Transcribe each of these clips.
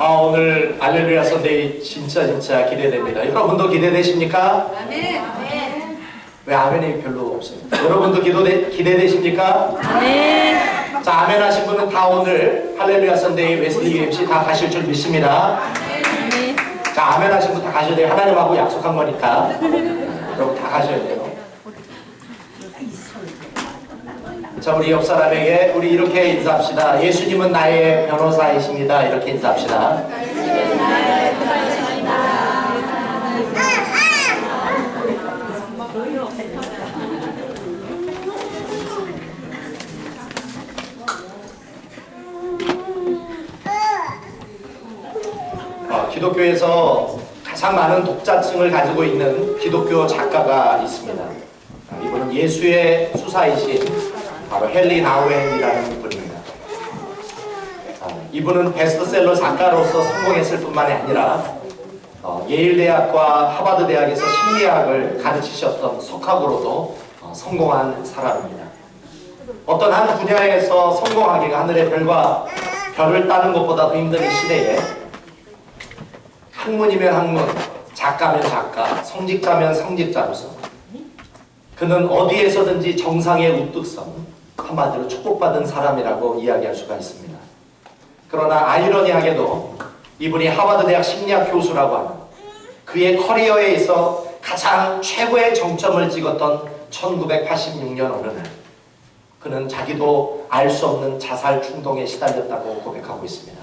오늘 알렐루야 선데이 진짜 기대됩니다. 여러분도 기대되십니까? 아멘. 왜 아멘이 별로 없어요? 여러분도 기대되십니까? 아멘. 자, 아멘 하신 분은 다 오늘 할렐루야 선데이 웨슬리 MC 다 가실 줄 믿습니다. 아멘. 자, 아멘 하신 분 다 가셔야 돼요. 하나님하고 약속한 거니까 여러분 다 가셔야 돼요. 자, 우리 옆 사람에게 우리 이렇게 인사합시다. 예수님은 나의 변호사이십니다. 이렇게 인사합시다. 기독교에서 가장 많은 독자층을 가지고 있는 기독교 작가가 있습니다. 이분은 예수의 수사이신 바로 헨리 나우엔이라는 분입니다. 이분은 베스트셀러 작가로서 성공했을 뿐만이 아니라 예일대학과 하버드대학에서 심리학을 가르치셨던 석학으로도 성공한 사람입니다. 어떤 한 분야에서 성공하기가 하늘의 별과 별을 따는 것보다 더 힘든 이 시대에 학문이면 학문, 작가면 작가, 성직자면 성직자로서 그는 어디에서든지 정상의 우뚝선, 한마디로 축복받은 사람이라고 이야기할 수가 있습니다. 그러나 아이러니하게도 이분이 하버드대학 심리학 교수라고 하는 그의 커리어에 있어 가장 최고의 정점을 찍었던 1986년 어느 날 그는 자기도 알 수 없는 자살 충동에 시달렸다고 고백하고 있습니다.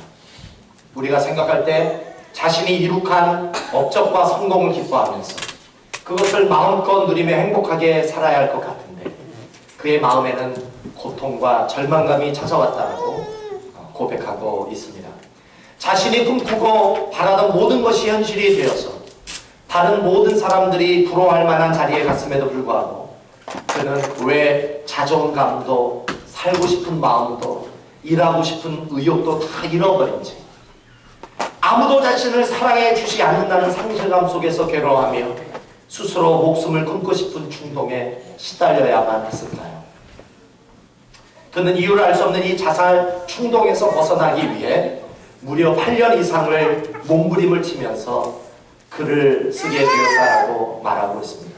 우리가 생각할 때 자신이 이룩한 업적과 성공을 기뻐하면서 그것을 마음껏 누리며 행복하게 살아야 할 것 같은데 그의 마음에는 고통과 절망감이 찾아왔다고 고백하고 있습니다. 자신이 꿈꾸고 바라던 모든 것이 현실이 되어서 다른 모든 사람들이 부러워할 만한 자리에 갔음에도 불구하고 그는 왜 자존감도 살고 싶은 마음도 일하고 싶은 의욕도 다 잃어버린지 아무도 자신을 사랑해 주지 않는다는 상실감 속에서 괴로워하며 스스로 목숨을 끊고 싶은 충동에 시달려야만 했을까요? 그는 이유를 알 수 없는 이 자살 충동에서 벗어나기 위해 무려 8년 이상을 몸부림을 치면서 글을 쓰게 되었다고 말하고 있습니다.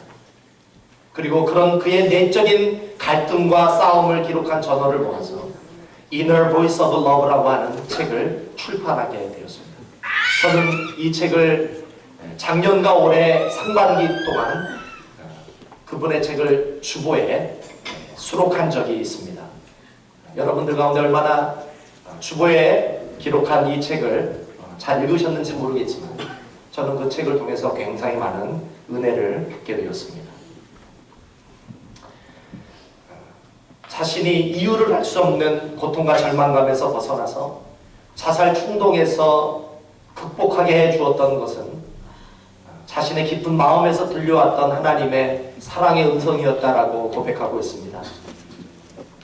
그리고 그런 그의 내적인 갈등과 싸움을 기록한 전어를 모아서 Inner Voice of Love라고 하는 책을 출판하게 되었습니다. 저는 이 책을 작년과 올해 상반기 동안 그분의 책을 주보에 수록한 적이 있습니다. 여러분들 가운데 얼마나 주보에 기록한 이 책을 잘 읽으셨는지 모르겠지만 저는 그 책을 통해서 굉장히 많은 은혜를 받게 되었습니다. 자신이 이유를 알 수 없는 고통과 절망감에서 벗어나서 자살 충동에서 극복하게 해주었던 것은 자신의 깊은 마음에서 들려왔던 하나님의 사랑의 음성이었다라고 고백하고 있습니다.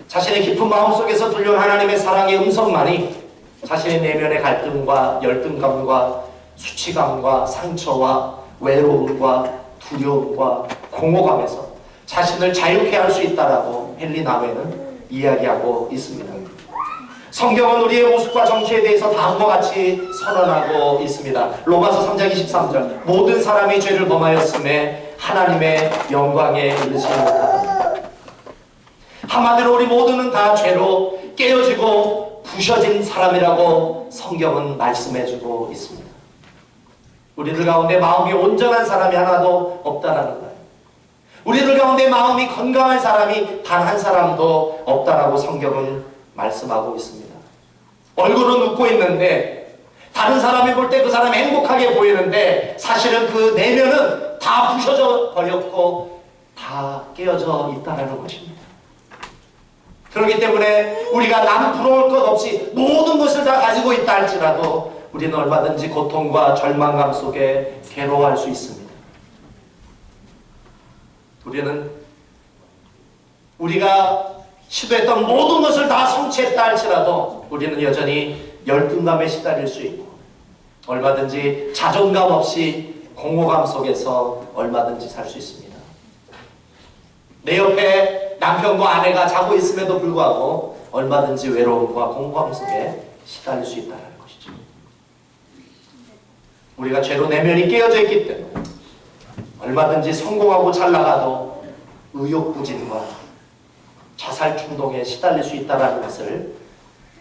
자신의 깊은 마음속에서 들려온 하나님의 사랑의 음성만이 자신의 내면의 갈등과 열등감과 수치감과 상처와 외로움과 두려움과 공허감에서 자신을 자유케 할 수 있다라고 헨리 나우엔은 이야기하고 있습니다. 성경은 우리의 모습과 정체에 대해서 다음과 같이 선언하고 있습니다. 로마서 3장 23절 모든 사람이 죄를 범하였음에 하나님의 영광에 이르지 못하다. 한마디로 우리 모두는 다 죄로 깨어지고 부셔진 사람이라고 성경은 말씀해주고 있습니다. 우리들 가운데 마음이 온전한 사람이 하나도 없다라는 거예요. 우리들 가운데 마음이 건강한 사람이 단 한 사람도 없다라고 성경은 말씀하고 있습니다. 얼굴은 웃고 있는데 다른 사람이 볼 때 그 사람이 행복하게 보이는데 사실은 그 내면은 다 부셔져 버렸고 다 깨어져 있다는 것입니다. 그렇기 때문에 우리가 남 부러울 것 없이 모든 것을 다 가지고 있다 할지라도 우리는 얼마든지 고통과 절망감 속에 괴로워할 수 있습니다. 우리는 우리가 시도했던 모든 것을 다 성취했다 할지라도 우리는 여전히 열등감에 시달릴 수 있고 얼마든지 자존감 없이 공허감 속에서 얼마든지 살 수 있습니다. 내 옆에 남편과 아내가 자고 있음에도 불구하고 얼마든지 외로움과 공허감 속에 시달릴 수 있다는 것이죠. 우리가 죄로 내면이 깨어져 있기 때문에 얼마든지 성공하고 잘 나가도 의욕부진과 자살 충동에 시달릴 수 있다는 것을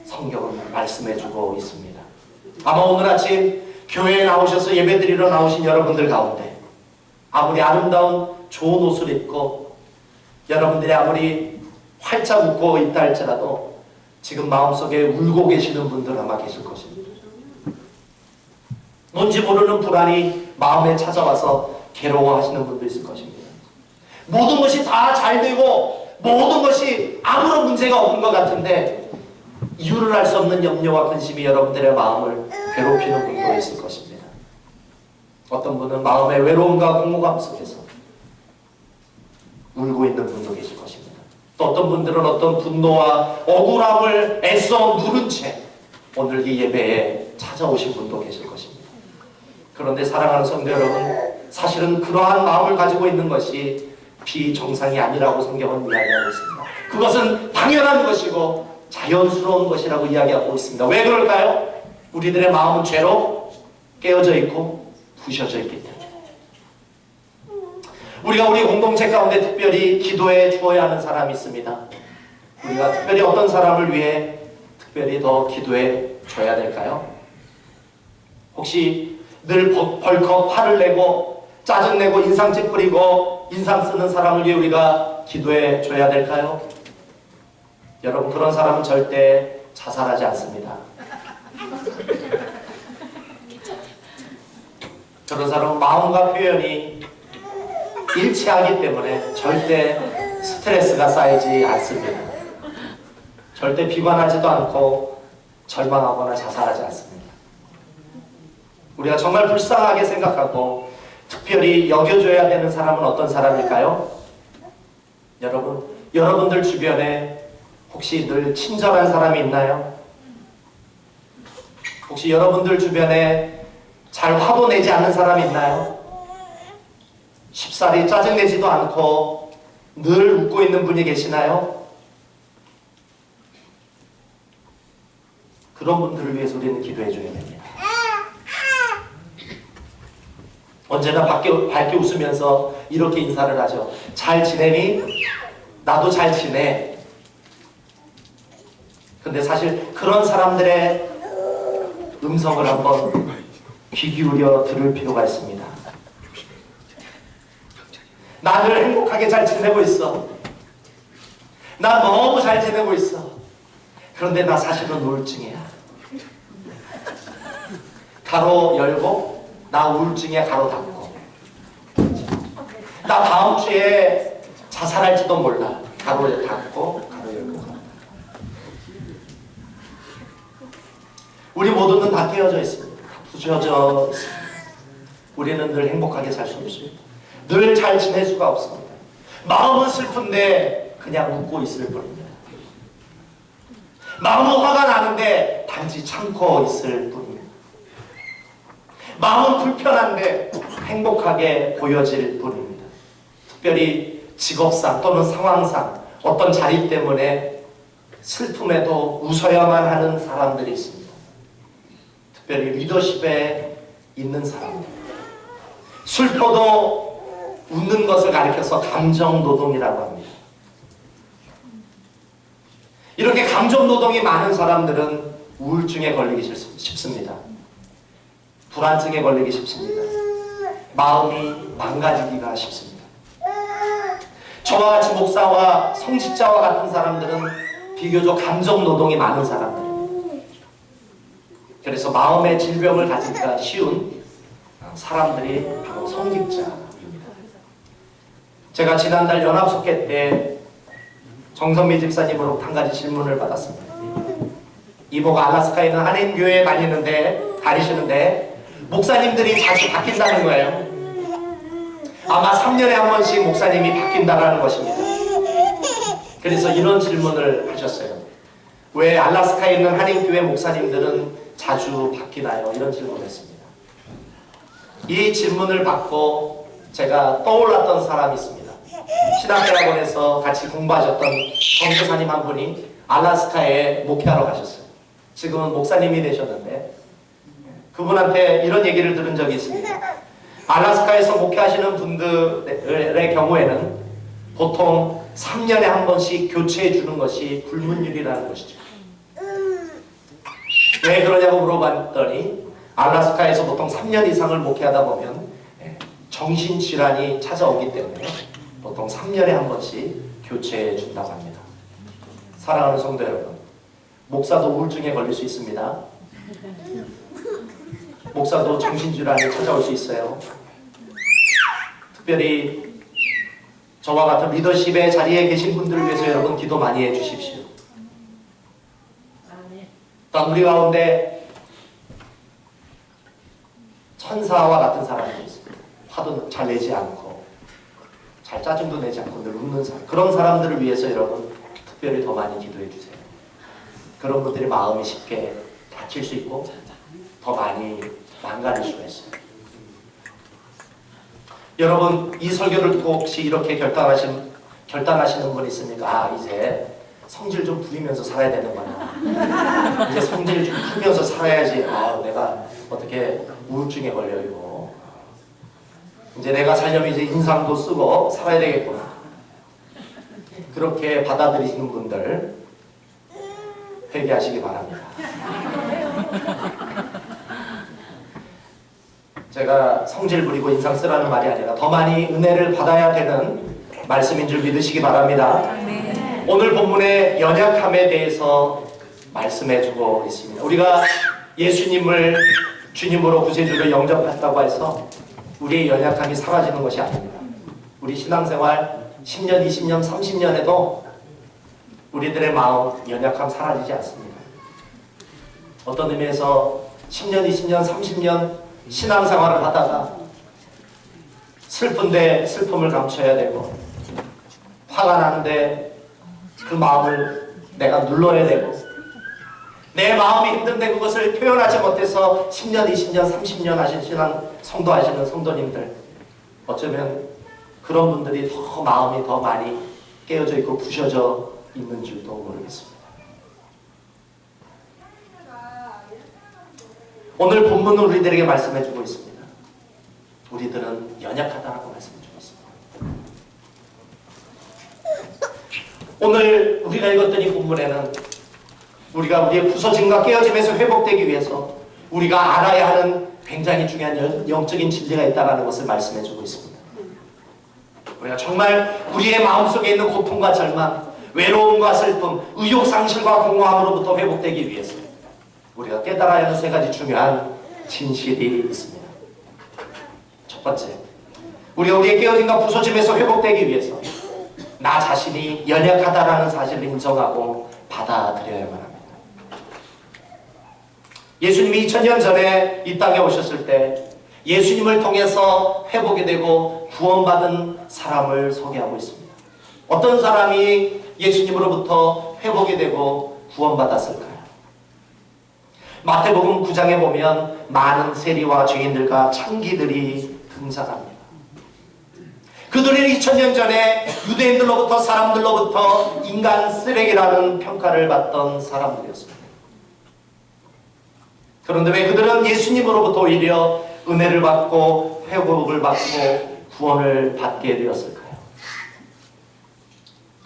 성경은 말씀해주고 있습니다. 아마 오늘 아침 교회에 나오셔서 예배드리러 나오신 여러분들 가운데 아무리 아름다운 좋은 옷을 입고 여러분들이 아무리 활짝 웃고 있다 할지라도 지금 마음속에 울고 계시는 분들 아마 계실 것입니다. 뭔지 모르는 불안이 마음에 찾아와서 괴로워하시는 분도 있을 것입니다. 모든 것이 다 잘 되고 모든 것이 아무런 문제가 없는 것 같은데 이유를 알 수 없는 염려와 근심이 여러분들의 마음을 괴롭히는 분도 있을 것입니다. 어떤 분은 마음의 외로움과 공허감 속에서 울고 있는 분도 계실 것입니다. 또 어떤 분들은 어떤 분노와 억울함을 애써 누른 채 오늘 이 예배에 찾아오신 분도 계실 것입니다. 그런데 사랑하는 성도 여러분, 사실은 그러한 마음을 가지고 있는 것이 비정상이 아니라고 성경은 이야기하고 있습니다. 그것은 당연한 것이고 자연스러운 것이라고 이야기하고 있습니다. 왜 그럴까요? 우리들의 마음은 죄로 깨어져 있고 부셔져 있기 때문에. 우리가 우리 공동체 가운데 특별히 기도해 주어야 하는 사람이 있습니다. 우리가 특별히 어떤 사람을 위해 특별히 더 기도해 줘야 될까요? 혹시 늘 벌컥 화를 내고 짜증내고 인상 찌푸리고 인상 쓰는 사람을 위해 우리가 기도해 줘야 될까요? 여러분, 그런 사람은 절대 자살하지 않습니다. 그런 사람은 마음과 표현이 일치하기 때문에 절대 스트레스가 쌓이지 않습니다. 절대 비관하지도 않고 절망하거나 자살하지 않습니다. 우리가 정말 불쌍하게 생각하고 특별히 여겨줘야 되는 사람은 어떤 사람일까요? 여러분들 주변에 혹시 늘 친절한 사람이 있나요? 혹시 여러분들 주변에 잘 화도 내지 않는 사람이 있나요? 쉽사리 짜증내지도 않고 늘 웃고 있는 분이 계시나요? 그런 분들을 위해서 우리는 기도해줘야 됩니다. 언제나 밝게 웃으면서 이렇게 인사를 하죠. 잘 지내니? 나도 잘 지내. 근데 사실 그런 사람들의 음성을 한번 귀 기울여 들을 필요가 있습니다. 나 늘 행복하게 잘 지내고 있어. 나 너무 잘 지내고 있어. 그런데 나 사실은 우울증이야. 가로 열고 나 우울증에 가로 닫고. 나 다음 주에 자살할지도 몰라. 가로 닫고 가로 열고. 우리 모두는 다 깨어져 있습니다. 다 부셔져 있습니다. 우리는 늘 행복하게 살 수 없습니다. 늘 잘 지낼 수가 없습니다. 마음은 슬픈데 그냥 웃고 있을 뿐입니다. 마음은 화가 나는데 단지 참고 있을 뿐입니다. 마음은 불편한데 행복하게 보여질 뿐입니다. 특별히 직업상 또는 상황상 어떤 자리 때문에 슬픔에도 웃어야만 하는 사람들이 있습니다. 특별히 리더십에 있는 사람들. 슬퍼도 웃는 것을 가리켜서 감정노동이라고 합니다. 이렇게 감정노동이 많은 사람들은 우울증에 걸리기 쉽습니다. 불안증에 걸리기 쉽습니다. 마음이 망가지기가 쉽습니다. 저와 같이 목사와 성직자와 같은 사람들은 비교적 감정노동이 많은 사람들입니다. 그래서 마음의 질병을 가지기가 쉬운 사람들이 바로 성직자입니다. 제가 지난달 연합속회 때 정선미 집사님으로부터 한 가지 질문을 받았습니다. 이모가 알라스카에 있는 한인교회에 다니시는데 목사님들이 자주 바뀐다는 거예요. 아마 3년에 한 번씩 목사님이 바뀐다라는 것입니다. 그래서 이런 질문을 하셨어요. 왜 알라스카에 있는 한인교회 목사님들은 자주 바뀌나요? 이런 질문을 했습니다. 이 질문을 받고 제가 떠올랐던 사람이 있습니다. 신학대학원에서 같이 공부하셨던 전도사님 한 분이 알라스카에 목회하러 가셨어요. 지금은 목사님이 되셨는데 그분한테 이런 얘기를 들은 적이 있습니다. 알래스카에서 목회하시는 분들의 경우에는 보통 3년에 한 번씩 교체해 주는 것이 불문율이라는 것이죠. 왜 그러냐고 물어봤더니 알래스카에서 보통 3년 이상을 목회하다 보면 정신질환이 찾아오기 때문에 보통 3년에 한 번씩 교체해 준다고 합니다. 사랑하는 성도 여러분, 목사도 우울증에 걸릴 수 있습니다. 목사도 정신질환이 찾아올 수 있어요. 특별히 저와 같은 리더십의 자리에 계신 분들을 위해서 여러분 기도 많이 해주십시오. 또한 우리 가운데 천사와 같은 사람들이 있습니다. 화도 잘 내지 않고 잘 짜증도 내지 않고 늘 웃는 사람, 그런 사람들을 위해서 여러분 특별히 더 많이 기도해 주세요. 그런 분들이 마음이 쉽게 다칠 수 있고 더 많이 망가질 수가 있어요. 여러분 이 설교를 듣고 혹시 이렇게 결단하시는 분 있습니까? 아, 이제 성질 좀 부리면서 살아야 되는구나. 이제 성질 좀 풀면서 살아야지. 아, 내가 어떻게 우울증에 걸려 이거. 이제 내가 살려면 이제 인상도 쓰고 살아야 되겠구나. 그렇게 받아들이시는 분들 회개하시기 바랍니다. 제가 성질 부리고 인상 쓰라는 말이 아니라 더 많이 은혜를 받아야 되는 말씀인 줄 믿으시기 바랍니다. 오늘 본문의 연약함에 대해서 말씀해주고 있습니다. 우리가 예수님을 주님으로 구세주로 영접했다고 해서 우리의 연약함이 사라지는 것이 아닙니다. 우리 신앙생활 10년, 20년, 30년에도 우리들의 마음, 연약함 사라지지 않습니다. 어떤 의미에서 10년, 20년, 30년 신앙생활을 하다가 슬픈데 슬픔을 감춰야 되고 화가 나는데 그 마음을 내가 눌러야 되고 내 마음이 힘든데 그것을 표현하지 못해서 10년, 20년, 30년 하신 신앙 성도 하시는 성도님들 어쩌면 그런 분들이 더 마음이 더 많이 깨어져 있고 부셔져 있는 줄도 모르겠습니다. 오늘 본문은 우리들에게 말씀해주고 있습니다. 우리들은 연약하다라고 말씀해주고 있습니다. 오늘 우리가 읽었던 이 본문에는 우리가 우리의 부서짐과 깨어짐에서 회복되기 위해서 우리가 알아야 하는 굉장히 중요한 영적인 진리가 있다는 것을 말씀해주고 있습니다. 우리가 정말 우리의 마음속에 있는 고통과 절망, 외로움과 슬픔, 의욕상실과 공허함으로부터 회복되기 위해서 우리가 깨달아야 하는 세 가지 중요한 진실이 있습니다. 첫 번째, 우리가 우리의 깨어짐과 부서짐에서 회복되기 위해서 나 자신이 연약하다라는 사실을 인정하고 받아들여야만 합니다. 예수님이 2000년 전에 이 땅에 오셨을 때 예수님을 통해서 회복이 되고 구원받은 사람을 소개하고 있습니다. 어떤 사람이 예수님으로부터 회복이 되고 구원받았을까요? 마태복음 9장에 보면 많은 세리와 죄인들과 창기들이 등장합니다. 그들은 2000년 전에 유대인들로부터 사람들로부터 인간 쓰레기라는 평가를 받던 사람들이었습니다. 그런데 왜 그들은 예수님으로부터 오히려 은혜를 받고 회복을 받고 구원을 받게 되었을까요?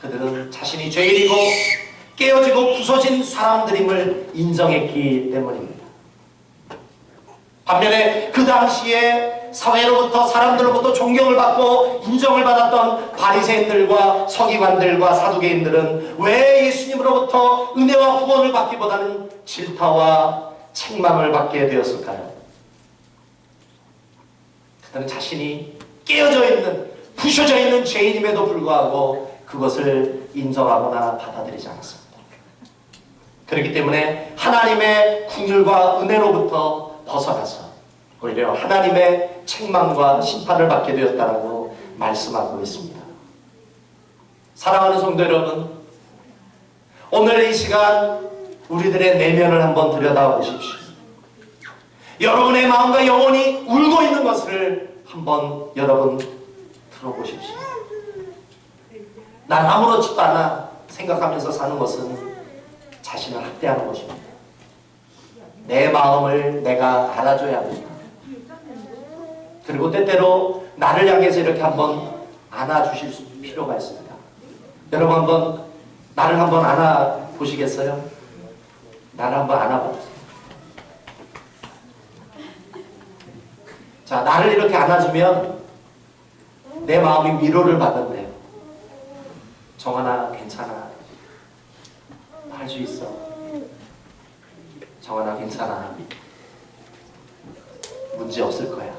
그들은 자신이 죄인이고 깨어지고 부서진 사람들임을 인정했기 때문입니다. 반면에 그 당시에 사회로부터 사람들로부터 존경을 받고 인정을 받았던 바리새인들과 서기관들과 사두개인들은 왜 예수님으로부터 은혜와 구원을 받기보다는 질타와 책망을 받게 되었을까요? 그들은 자신이 깨어져 있는, 부셔져 있는 죄인임에도 불구하고 그것을 인정하거나 받아들이지 않았습니다. 그렇기 때문에 하나님의 긍휼과 은혜로부터 벗어나서 오히려 하나님의 책망과 심판을 받게 되었다고 말씀하고 있습니다. 사랑하는 성도 여러분, 오늘 이 시간 우리들의 내면을 한번 들여다보십시오. 여러분의 마음과 영혼이 울고 있는 것을 한번 여러분 들어보십시오. 난 아무렇지도 않아 생각하면서 사는 것은 자신을 학대하는 것입니다. 내 마음을 내가 알아줘야 합니다. 그리고 때때로 나를 향해서 이렇게 한번 안아주실 필요가 있습니다. 여러분 한번 나를 한번 안아보시겠어요? 나를 한번 안아보세요. 자, 나를 이렇게 안아주면 내 마음이 위로를 받는데요. 정하나 괜찮아. 할 수 있어. 정하나 괜찮아. 문제 없을 거야.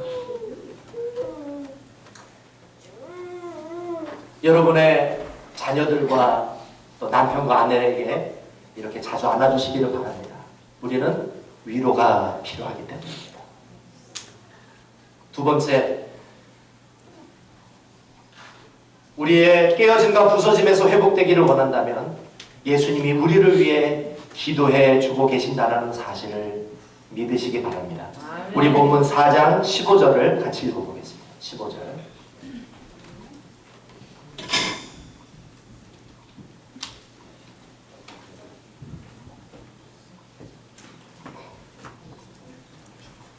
여러분의 자녀들과 또 남편과 아내에게 이렇게 자주 안아주시기를 바랍니다. 우리는 위로가 필요하기 때문입니다. 두 번째, 우리의 깨어짐과 부서짐에서 회복되기를 원한다면 예수님이 우리를 위해 기도해 주고 계신다는 사실을 믿으시기 바랍니다. 우리 본문 4장 15절을 같이 읽어보겠습니다. 15절.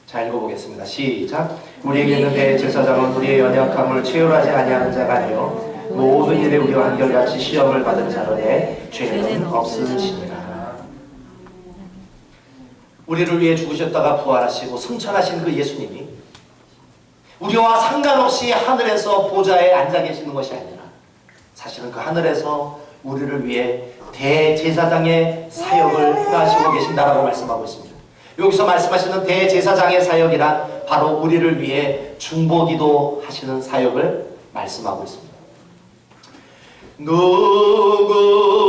자, 읽어보겠습니다. 시작. 우리에게는 대제사장은 우리의 연약함을 체휼하지 아니하는 자가 아니요 모든 일에 우리와 한결같이 시험을 받은 자로되 죄는 없으시니라. 우리를 위해 죽으셨다가 부활하시고 승천하신 그 예수님이 우리와 상관없이 하늘에서 보좌에 앉아 계시는 것이 아니라 사실은 그 하늘에서 우리를 위해 대제사장의 사역을 행하시고 계신다라고 말씀하고 있습니다. 여기서 말씀하시는 대제사장의 사역이란 바로 우리를 위해 중보기도 하시는 사역을 말씀하고 있습니다.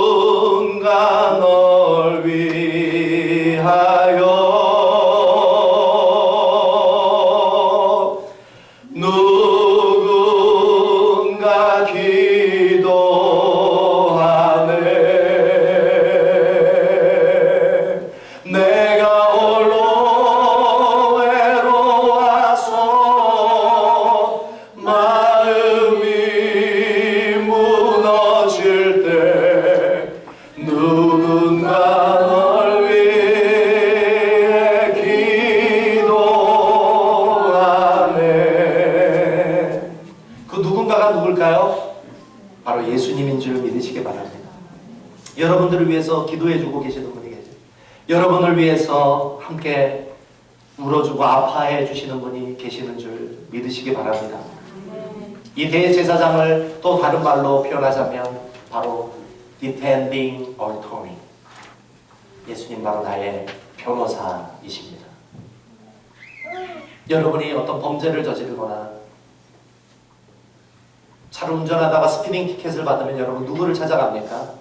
누군가 널 위하여 누군가 기도하네. 내가 홀로 외로워서 마음이 무너질 때 누군가 널 위해 기도하네. 그 누군가가 누굴까요? 바로 예수님인 줄 믿으시기 바랍니다. 여러분들을 위해서 기도해주고 계시는 분이 계세요. 여러분을 위해서 함께 울어주고 아파해 주시는 분이 계시는 줄 믿으시기 바랍니다. 이 대제사장을 또 다른 말로 표현하자면 바로 defending attorney. 예수님 바로 나의 변호사이십니다. 여러분이 어떤 범죄를 저지르거나 차를 운전하다가 스피딩 티켓을 받으면 여러분 누구를 찾아갑니까?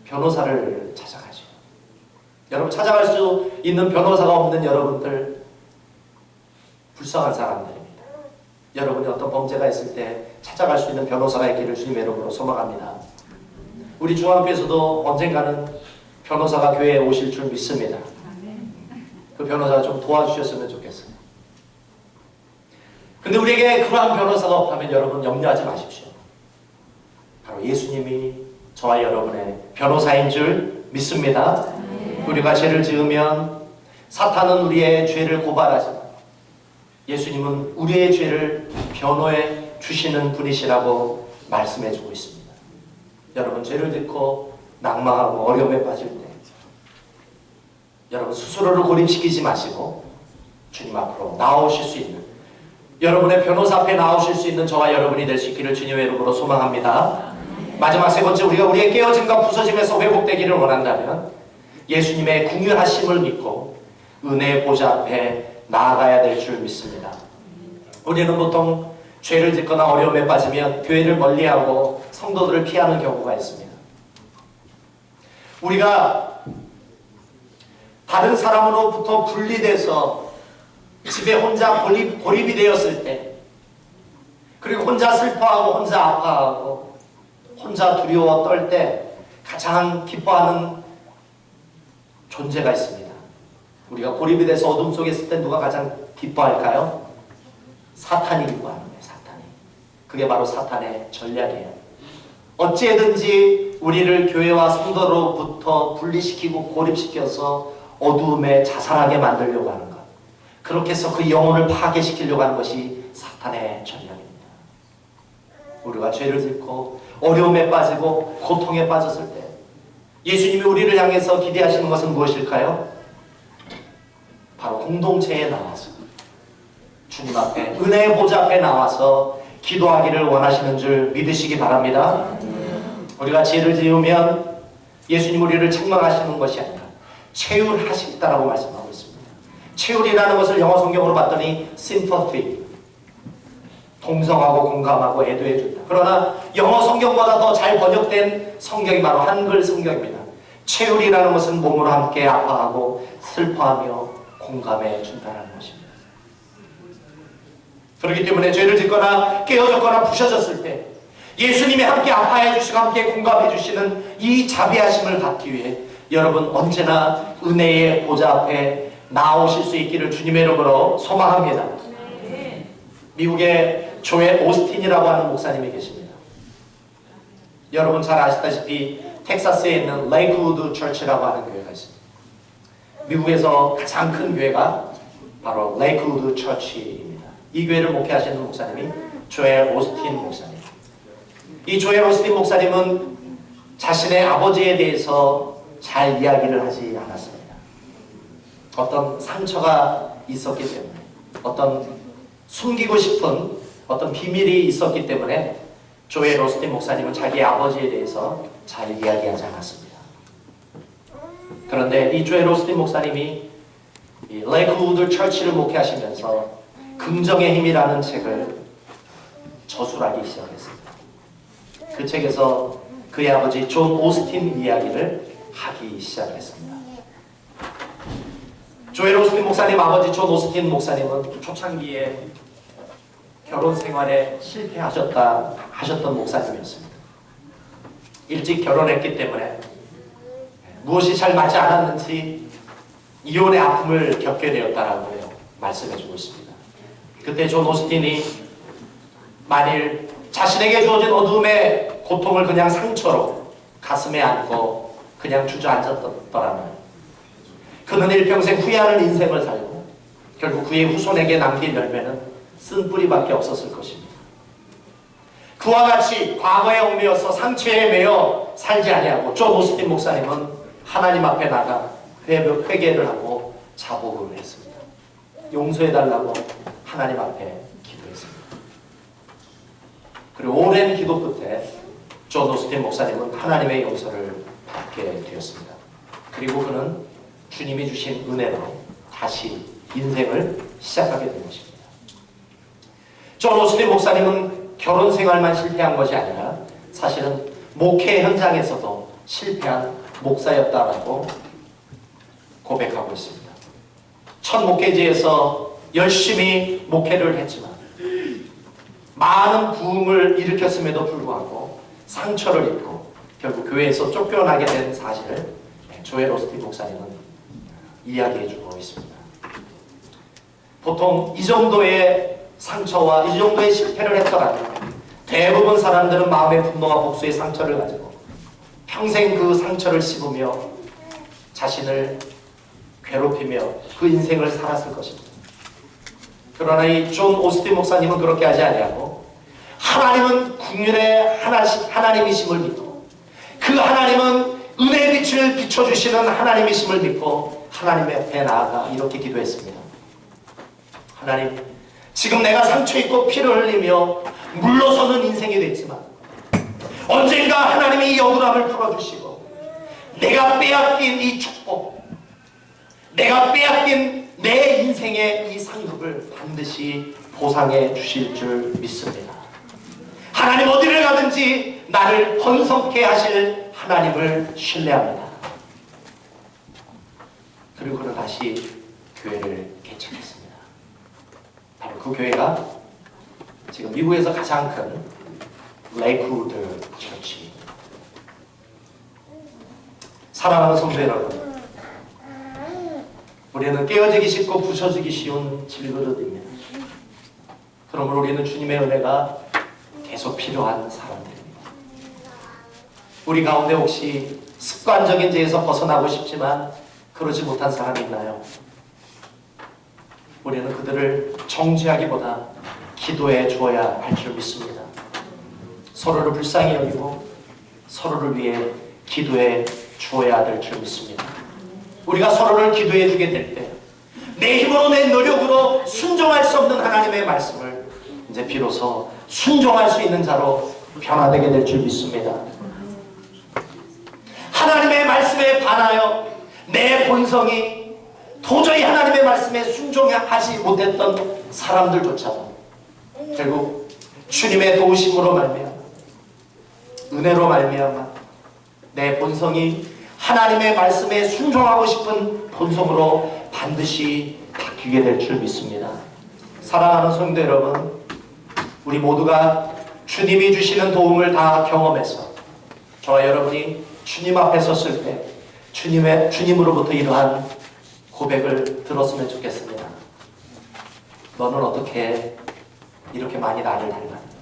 변호사를 찾아가죠. 여러분 찾아갈 수 있는 변호사가 없는 여러분들 불쌍한 사람들입니다. 여러분이 어떤 범죄가 있을 때 찾아갈 수 있는 변호사가 있기를 주님의 이름으로 소망합니다. 우리 중앙교회에서도 언젠가는 변호사가 교회에 오실 줄 믿습니다. 그 변호사가 좀 도와주셨으면 좋겠어요. 근데 우리에게 그러한 변호사가 없다면 여러분 염려하지 마십시오. 바로 예수님이 저와 여러분의 변호사인 줄 믿습니다. 우리가 죄를 지으면 사탄은 우리의 죄를 고발하지만 예수님은 우리의 죄를 변호해 주시는 분이시라고 말씀해 주고 있습니다. 여러분 죄를 짓고 낙망하고 어려움에 빠질 때 여러분 스스로를 고립시키지 마시고 주님 앞으로 나오실 수 있는 여러분의 변호사 앞에 나오실 수 있는 저와 여러분이 될 수 있기를 주님의 이름으로 소망합니다. 마지막 세 번째, 우리가 우리의 깨어짐과 부서짐에서 회복되기를 원한다면 예수님의 궁유하심을 믿고 은혜의 보좌 앞에 나아가야 될 줄 믿습니다. 우리는 보통 죄를 짓거나 어려움에 빠지면 교회를 멀리하고 성도들을 피하는 경우가 있습니다. 우리가 다른 사람으로부터 분리돼서 집에 혼자 고립이 되었을 때, 그리고 혼자 슬퍼하고 혼자 아파하고 혼자 두려워 떨 때 가장 기뻐하는 존재가 있습니다. 우리가 고립이 돼서 어둠 속에 있을 때 누가 가장 기뻐할까요? 사탄이 기뻐하는 거예요. 사탄이. 그게 바로 사탄의 전략이에요. 어찌든지 우리를 교회와 성도로부터 분리시키고 고립시켜서 어두움에 자살하게 만들려고 하는 것, 그렇게 해서 그 영혼을 파괴시키려고 하는 것이 사탄의 전략입니다. 우리가 죄를 짓고 어려움에 빠지고 고통에 빠졌을 때 예수님이 우리를 향해서 기대하시는 것은 무엇일까요? 바로 공동체에 나와서 주님 앞에, 은혜의 보좌 앞에 나와서 기도하기를 원하시는 줄 믿으시기 바랍니다. 우리가 죄를 지으면 예수님 우리를 책망하시는 것이 아니라 채울하시겠다라고 말씀하고 있습니다. 채울이라는 것을 영어 성경으로 봤더니 sympathy, 동성하고 공감하고 애도해 준다. 그러나 영어 성경보다 더 잘 번역된 성경이 바로 한글 성경입니다. 채울이라는 것은 몸으로 함께 아파하고 슬퍼하며 공감해 준다는 것입니다. 그렇기 때문에 죄를 짓거나 깨어졌거나 부셔졌을 때 예수님이 함께 아파해 주시고 함께 공감해 주시는 이 자비하심을 받기 위해 여러분 언제나 은혜의 보좌 앞에 나오실 수 있기를 주님의 이름으로 소망합니다. 미국의 조엘 오스틴이라고 하는 목사님이 계십니다. 여러분 잘 아시다시피 텍사스에 있는 레이크우드 처치라고 하는 교회가 있습니다. 미국에서 가장 큰 교회가 바로 레이크우드 처치입니다. 이 교회를 목회하시는 목사님이 조엘 오스틴 목사님. 이 조엘 오스틴 목사님은 자신의 아버지에 대해서 잘 이야기를 하지 않았습니다. 어떤 상처가 있었기 때문에, 어떤 숨기고 싶은 어떤 비밀이 있었기 때문에 조엘 오스틴 목사님은 자기 아버지에 대해서 잘 이야기하지 않았습니다. 그런데 이 조엘 오스틴 목사님이 이 레이크우드 처치를 목회하시면서 긍정의 힘이라는 책을 저술하기 시작했습니다. 그 책에서 그의 아버지 존 오스틴 이야기를 하기 시작했습니다. 조엘 오스틴 목사님 아버지 존 오스틴 목사님은 초창기에 결혼 생활에 실패하셨던 목사님이었습니다. 일찍 결혼했기 때문에 무엇이 잘 맞지 않았는지 이혼의 아픔을 겪게 되었다라고 말씀해주고 있습니다. 그때 존 오스틴이 만일 자신에게 주어진 어둠의 고통을 그냥 상처로 가슴에 안고 그냥 주저앉았더라면 그는 일평생 후회하는 인생을 살고 결국 그의 후손에게 남길 열매는 쓴뿌리밖에 없었을 것입니다. 그와 같이 과거에 얽매여서 상처에 매여 살지 아니하고 존 오스틴 목사님은 하나님 앞에 나가 회개를 하고 자복을 했습니다. 용서해달라고 하나님 앞에 기도했습니다. 그리고 오랜 기도 끝에 존 오스틴 목사님은 하나님의 용서를 받게 되었습니다. 그리고 그는 주님이 주신 은혜로 다시 인생을 시작하게 된 것입니다. 존 오스틴 목사님은 결혼 생활만 실패한 것이 아니라 사실은 목회 현장에서도 실패한 목사였다라고 고백하고 있습니다. 첫 목회지에서 열심히 목회를 했지만 많은 부흥을 일으켰음에도 불구하고 상처를 입고 결국 교회에서 쫓겨나게 된 사실을 조엘 오스틴 목사님은 이야기해주고 있습니다. 보통 이 정도의 상처와 이 정도의 실패를 했더라면 대부분 사람들은 마음의 분노와 복수의 상처를 가지고 평생 그 상처를 씹으며 자신을 괴롭히며 그 인생을 살았을 것입니다. 그러나 이 존 오스틴 목사님은 그렇게 하지 아니하고 하나님은 국률의 하나님이심을 믿고 그 하나님은 은혜의 빛을 비춰주시는 하나님이심을 믿고 하나님 앞에 나아가 이렇게 기도했습니다. 하나님, 지금 내가 상처 있고 피를 흘리며 물러서는 인생이 됐지만 언젠가 하나님이 이 억울함을 풀어주시고 내가 빼앗긴 이 축복, 내가 빼앗긴 내 인생의 이 상급을 반드시 보상해 주실 줄 믿습니다. 하나님 어디를 가든지 나를 번성케 하실 하나님을 신뢰합니다. 그리고 그는 다시 교회를 개척했습니다. 바로 그 교회가 지금 미국에서 가장 큰 레이크우드 처치. 사랑하는 성도 여러분, 우리는 깨어지기 쉽고 부서지기 쉬운 질그릇입니다. 그러므로 우리는 주님의 은혜가 계속 필요한 사람들입니다. 우리 가운데 혹시 습관적인 죄에서 벗어나고 싶지만 그러지 못한 사람이 있나요? 우리는 그들을 정죄하기보다 기도해 주어야 할 줄 믿습니다. 서로를 불쌍히 여기고 서로를 위해 기도해 주어야 될 줄 믿습니다. 우리가 서로를 기도해 주게 될 때 내 힘으로 내 노력으로 순종할 수 없는 하나님의 말씀을 이제 비로소 순종할 수 있는 자로 변화되게 될 줄 믿습니다. 하나님의 말씀에 반하여 내 본성이 도저히 하나님의 말씀에 순종하지 못했던 사람들조차도 결국 주님의 도우심으로 말미암아 은혜로 말미암아 내 본성이 하나님의 말씀에 순종하고 싶은 본성으로 반드시 바뀌게 될 줄 믿습니다. 사랑하는 성도 여러분, 우리 모두가 주님이 주시는 도움을 다 경험해서 저와 여러분이 주님 앞에 섰을 때 주님으로부터 이러한 고백을 들었으면 좋겠습니다. 너는 어떻게 이렇게 많이 나를 닮았니?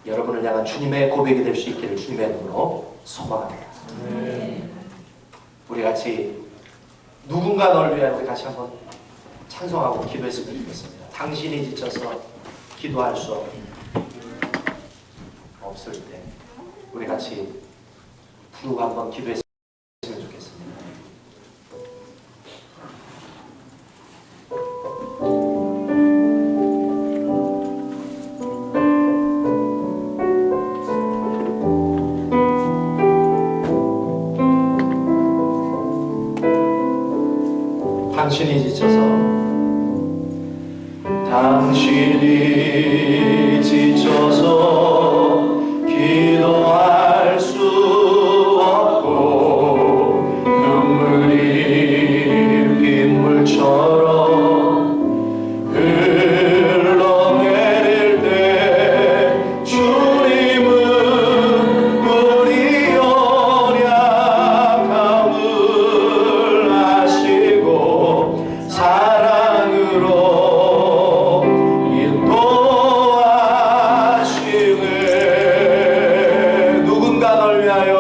여러분을 향한 주님의 고백이 될 수 있기를 주님의 이름으로 소망합니다. 우리 같이 누군가 너를 위하여 우리 같이 한번 찬송하고 기도했으면 좋겠습니다. 당신이 지쳐서 기도할 수 없을 때 우리 같이 부르고 한번 기도했으면 좋겠습니다. 당신이 지쳐서 기도할 수 없고 눈물이 빗물처럼 흘러내릴 때 주님은 우리 연약함을 아시고 사랑으로 인도하시네. 누군가 널 위하여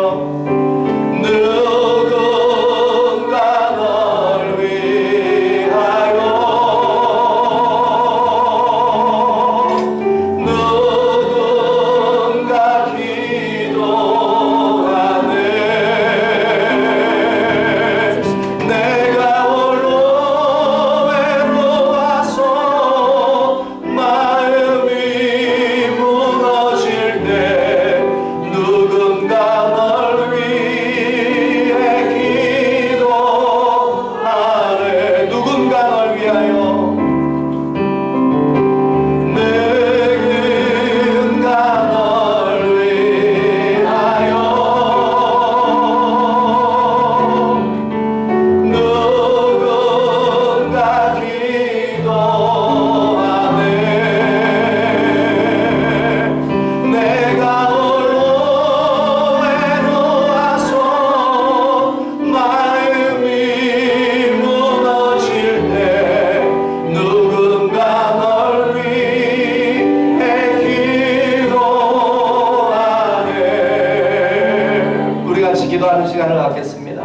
기도하는 시간을 갖겠습니다.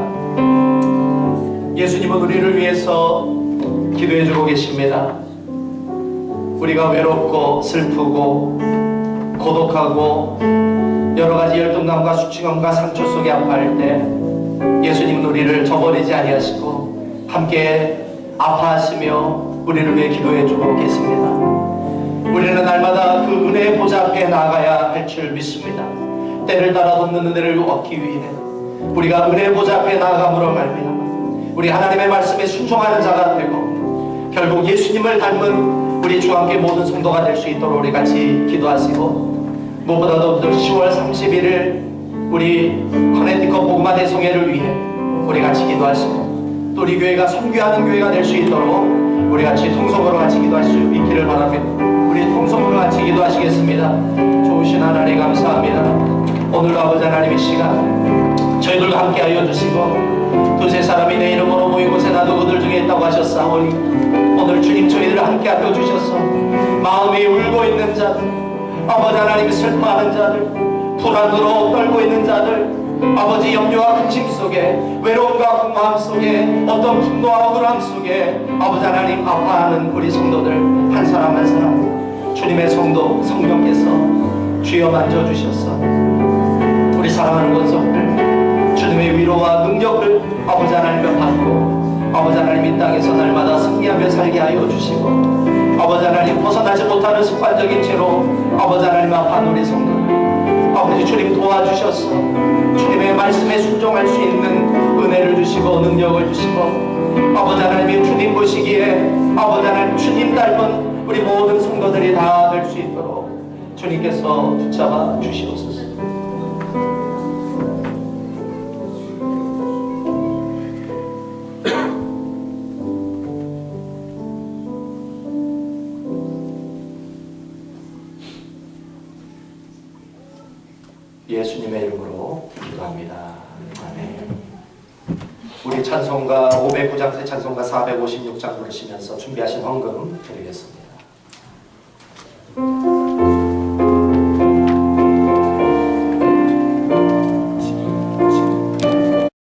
예수님은 우리를 위해서 기도해주고 계십니다. 우리가 외롭고 슬프고 고독하고 여러가지 열등감과 수치감과 상처 속에 아파할 때 예수님은 우리를 저버리지 아니하시고 함께 아파하시며 우리를 위해 기도해주고 계십니다. 우리는 날마다 그 은혜의 보좌 앞에 나가야 할 줄 믿습니다. 때를 따라 돕는 은혜를 얻기 위해 우리가 은혜의 보좌 앞에 나아감으로 말미암아 우리 하나님의 말씀에 순종하는 자가 되고 결국 예수님을 닮은 우리 주와 함께 모든 성도가 될 수 있도록 우리 같이 기도하시고 무엇보다도 10월 31일 우리 커네티컷 복음화 대성회를 위해 우리 같이 기도하시고 또 우리 교회가 선교하는 교회가 될 수 있도록 우리 같이 통성으로 같이 기도할 수 있기를 바랍니다. 우리 통성으로 같이 기도하시겠습니다. 좋으신 하나님 감사합니다. 오늘도 아버지 하나님의 시간 저희들과 함께 하여 주시고 두세 사람이 내 이름으로 모인 곳에 나도 그들 중에 있다고 하셨사오니 오늘 주님 저희들을 함께 하여 주셔서 마음이 울고 있는 자들 아버지 하나님이 슬퍼하는 자들 불안으로 떨고 있는 자들 아버지 염려와 근심 속에 외로움과 공허함 속에 어떤 분노와 억울함 속에 아버지 하나님 아파하는 우리 성도들 한 사람 한 사람 주님의 성도 성령께서 주여 만져주셔서 우리 사랑하는 권속들 주님의 위로와 능력을 아버지 하나님을 받고 아버지 하나님 이 땅에서 날마다 승리하며 살게 하여 주시고 아버지 하나님 벗어나지 못하는 습관적인 죄로 아버지 하나님 아파하는 우리 성도들 아버지 주님 도와주셔서 주님의 말씀에 순종할 수 있는 은혜를 주시고 능력을 주시고 아버지 하나님이 주님 보시기에 아버지 하나님 주님 닮은 우리 모든 성도들이 다 될 수 있도록 주님께서 붙잡아 주시옵소서. 예수님의 이름으로 기도합니다. 아멘. 우리 찬송가 509장세 찬송가 456장 부르시면서 준비하신 헌금 드리겠습니다.